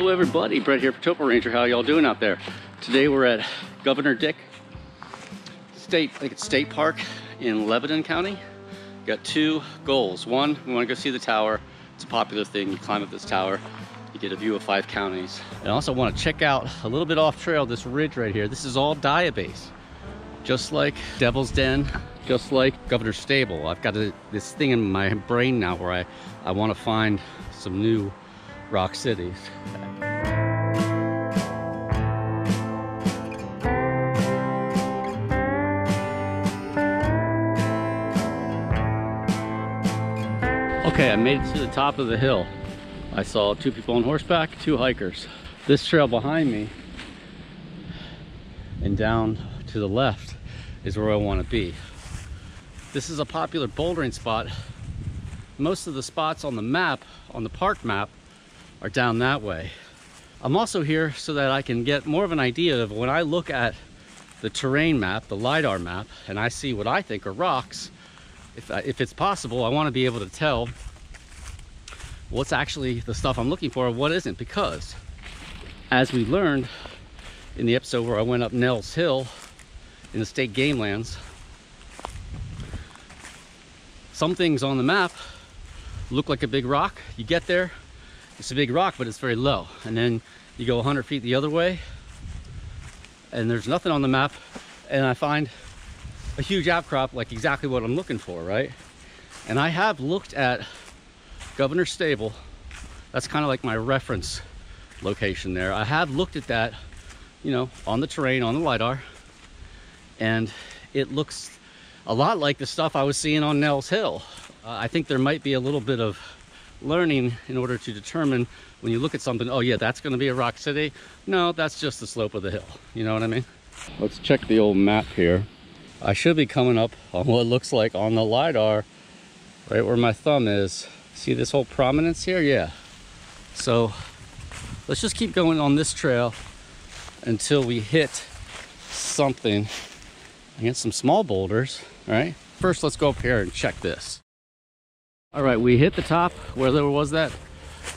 Hello everybody, Brett here for TopoRanger. How y'all doing out there? Today we're at Govenor Dick State Park in Lebanon County. Got two goals. One, we want to go see the tower. It's a popular thing. You climb up this tower, you get a view of 5 counties. And I also want to check out a little bit off trail this ridge right here. This is all diabase, just like Devil's Den, just like Governor's Stable. I've got this thing in my brain now where I want to find some new rock cities. Okay, I made it to the top of the hill. I saw 2 people on horseback, 2 hikers. This trail behind me and down to the left is where I want to be. This is a popular bouldering spot. Most of the spots on the map, on the park map, are down that way. I'm also here so that I can get more of an idea of when I look at the terrain map, the LiDAR map, and I see what I think are rocks. If it's possible, I want to be able to tell what's actually the stuff I'm looking for and what isn't, because as we learned in the episode where I went up Nell's Hill in the state game lands, some things on the map look like a big rock. You get there, it's a big rock, but it's very low. And then you go 100 feet the other way and there's nothing on the map, and I find a huge outcrop, like exactly what I'm looking for, right? And I have looked at Governor's Stable. That's kind of like my reference location there. I have looked at that, you know, on the terrain, on the LiDAR, and it looks a lot like the stuff I was seeing on Nell's Hill. I think there might be a little bit of learning in order to determine when you look at something, oh yeah, that's going to be a rock city. No, that's just the slope of the hill. You know what I mean? Let's check the old map here. I should be coming up on what looks like on the LiDAR, right where my thumb is. See this whole prominence here? Yeah. So let's just keep going on this trail until we hit something. I get some small boulders, all right? First, let's go up here and check this. All right, we hit the top where there was that,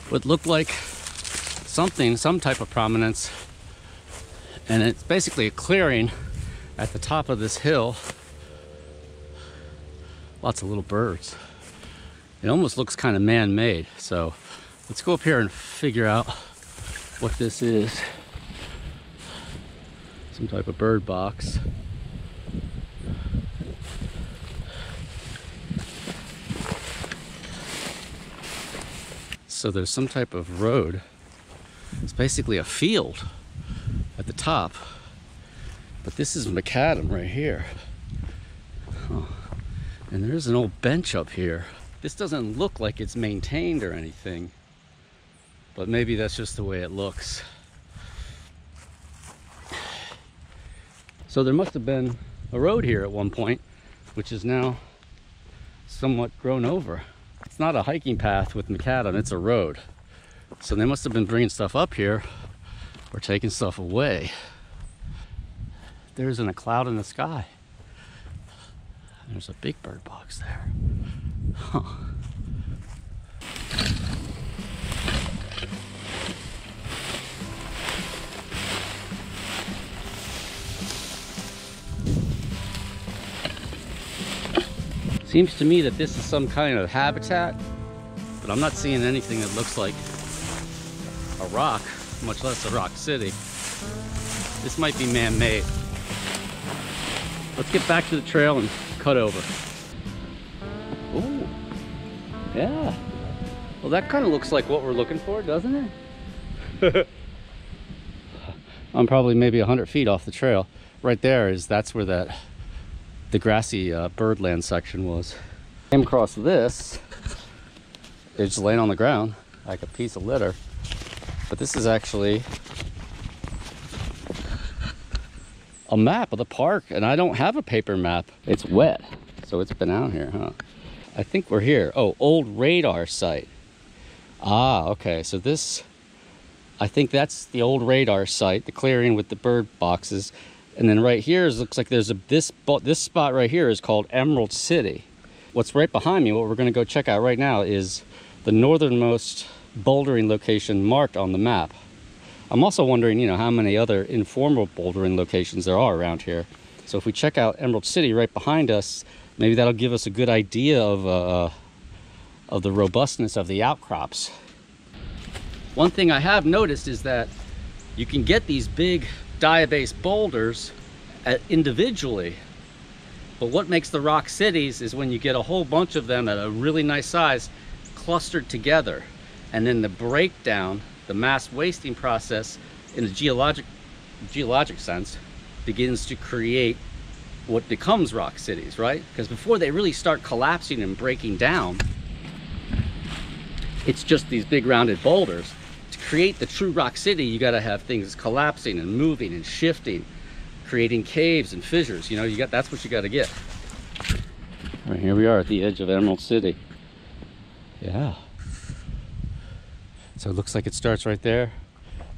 what looked like something, some type of prominence. And it's basically a clearing at the top of this hill. Lots of little birds. It almost looks kind of man-made. So let's go up here and figure out what this is. Some type of bird box. So there's some type of road. It's basically a field at the top. But this is macadam right here. Huh. And there's an old bench up here. This doesn't look like it's maintained or anything, but maybe that's just the way it looks. So there must have been a road here at one point, which is now somewhat grown over. It's not a hiking path with macadam, it's a road. So they must have been bringing stuff up here or taking stuff away. There isn't a cloud in the sky. There's a big bird box there. Huh. Seems to me that this is some kind of habitat, but I'm not seeing anything that looks like a rock, much less a rock city. This might be man-made. Let's get back to the trail and cut over. Ooh, yeah. Well, that kind of looks like what we're looking for, doesn't it? I'm probably maybe 100 feet off the trail. Right there that's where the grassy birdland section was. Came across this. It's laying on the ground like a piece of litter. But this is actually a map of the park, and I don't have a paper map. It's wet, so it's been out here, huh? I think we're here. Oh, old radar site. Ah, okay, so this, I think that's the old radar site, the clearing with the bird boxes. And then right here looks like there's this spot right here is called Emerald City. What's right behind me, what we're gonna go check out right now, is the northernmost bouldering location marked on the map. I'm also wondering, you know, how many other informal bouldering locations there are around here. So if we check out Emerald City right behind us, maybe that'll give us a good idea of the robustness of the outcrops. One thing I have noticed is that you can get these big diabase boulders individually, but what makes the rock cities is when you get a whole bunch of them at a really nice size clustered together, and then the breakdown, the mass wasting process in a geologic sense begins to create what becomes rock cities, right? Because before they really start collapsing and breaking down, it's just these big rounded boulders. To create the true rock city, you got to have things collapsing and moving and shifting, creating caves and fissures. You know, that's what you got to get. All right, here we are at the edge of Emerald City. Yeah. So it looks like it starts right there,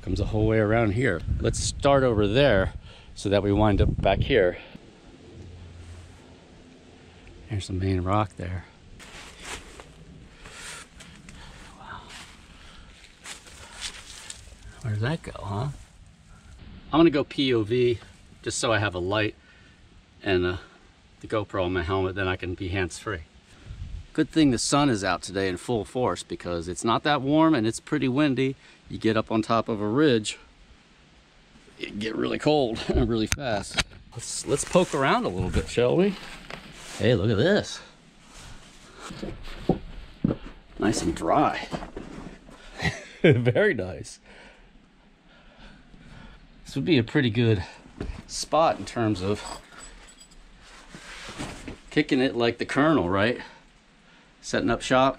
comes the whole way around here. Let's start over there so that we wind up back here. There's the main rock there. Wow. Where does that go, huh? I'm gonna go POV just so I have a light and the GoPro on my helmet, then I can be hands-free. Good thing the sun is out today in full force because it's not that warm and it's pretty windy. You get up on top of a ridge, it get really cold really fast. Let's poke around a little bit, shall we? Hey, look at this. Nice and dry. Very nice. This would be a pretty good spot in terms of kicking it like the Colonel, right? Setting up shop.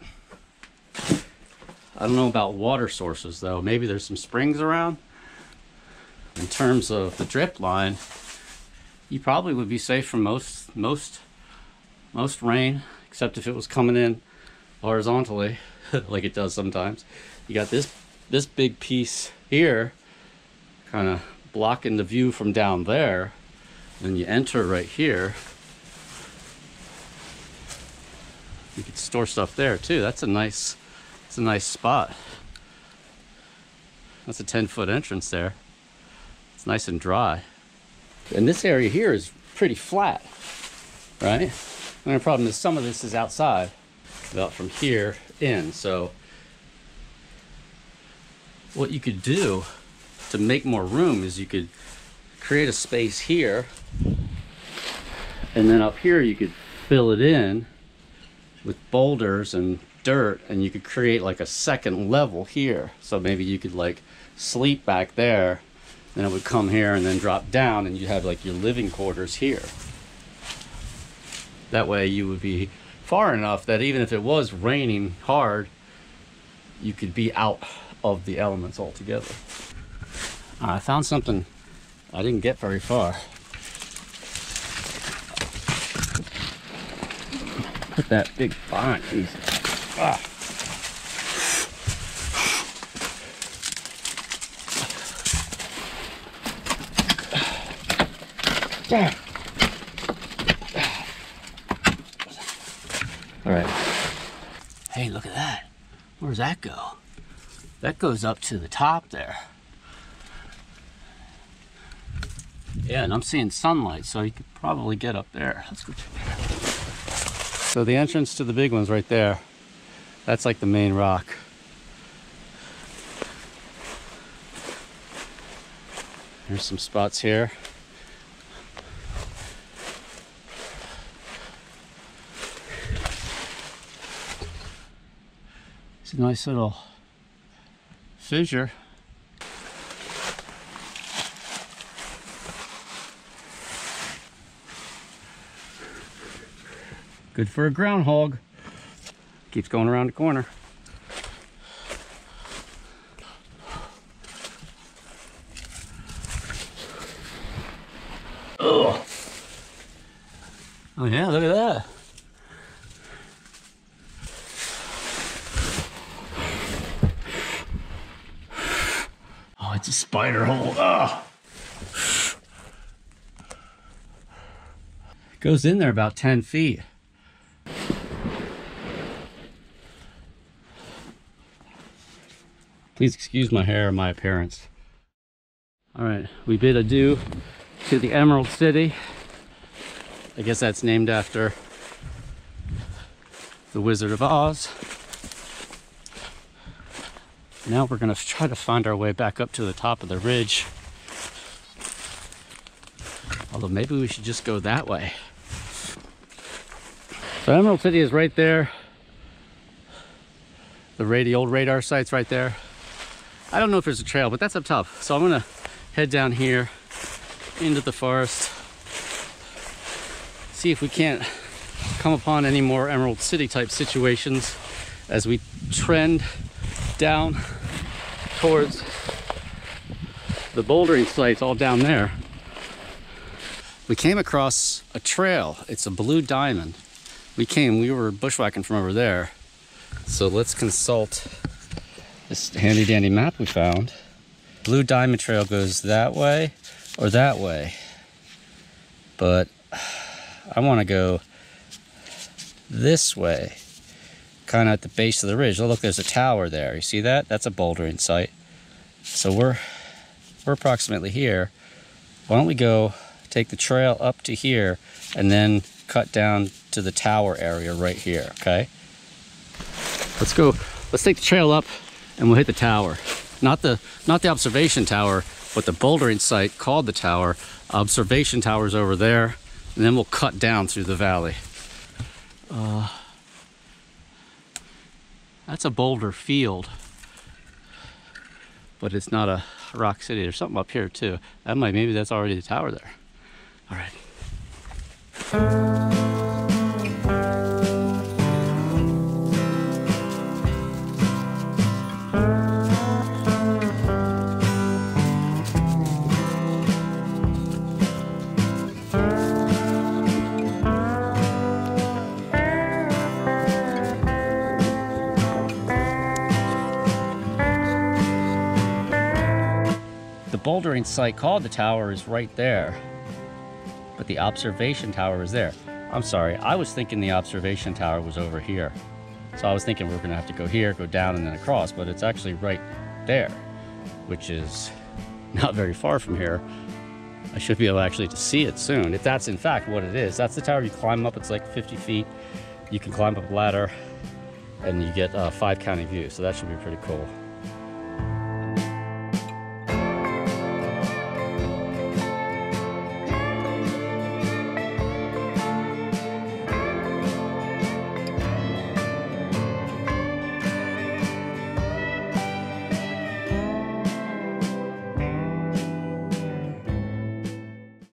I don't know about water sources though. Maybe there's some springs around. In terms of the drip line, you probably would be safe from most rain, except if it was coming in horizontally, like it does sometimes. You got this big piece here, kind of blocking the view from down there. Then you enter right here. You could store stuff there too. It's a nice spot. That's a 10-foot entrance there. It's nice and dry. And this area here is pretty flat, right? And the problem is some of this is outside, about from here in. So what you could do to make more room is you could create a space here, and then up here you could fill it in with boulders and dirt, and you could create like a second level here. So maybe you could like sleep back there, then it would come here and then drop down, and you have like your living quarters here. That way you would be far enough that even if it was raining hard, you could be out of the elements altogether. I found something I didn't get very far. Put that big fine piece. Ah. All right. Hey, look at that. Where does that go? That goes up to the top there. Yeah, and I'm seeing sunlight, so you could probably get up there. Let's go check it out. So the entrance to the big one's right there. That's like the main rock. There's some spots here. It's a nice little fissure. Good for a groundhog. Keeps going around the corner. Ugh. Oh yeah, look at that. Oh, it's a spider hole. Ugh. It goes in there about 10 feet. Please excuse my hair and my appearance. All right, we bid adieu to the Emerald City. I guess that's named after the Wizard of Oz. Now we're gonna try to find our way back up to the top of the ridge. Although maybe we should just go that way. So Emerald City is right there. The old radar site's right there. I don't know if there's a trail, but that's up top. So I'm gonna head down here into the forest. See if we can't come upon any more Emerald City type situations as we trend down towards the bouldering sites all down there. We came across a trail. It's a blue diamond. We were bushwhacking from over there. So let's consult this handy dandy map we found. Blue diamond trail goes that way or that way. But I want to go this way, kind of at the base of the ridge. Oh, look, there's a tower there. You see that? That's a bouldering site. So we're approximately here. Why don't we go take the trail up to here and then cut down to the tower area right here, okay? Let's go. Let's take the trail up and we'll hit the tower. Not the observation tower, but the bouldering site called the tower. Observation tower's over there, and then we'll cut down through the valley. That's a boulder field, but it's not a rock city. There's something up here too. Maybe that's already the tower there. All right. The bouldering site called the tower is right there, but the observation tower is there. I'm sorry, I was thinking the observation tower was over here. So I was thinking we were gonna have to go here, go down, and then across, but it's actually right there, which is not very far from here. I should be able actually to see it soon, if that's in fact what it is. That's the tower you climb up, it's like 50 feet. You can climb up a ladder, and you get a 5 county view, so that should be pretty cool.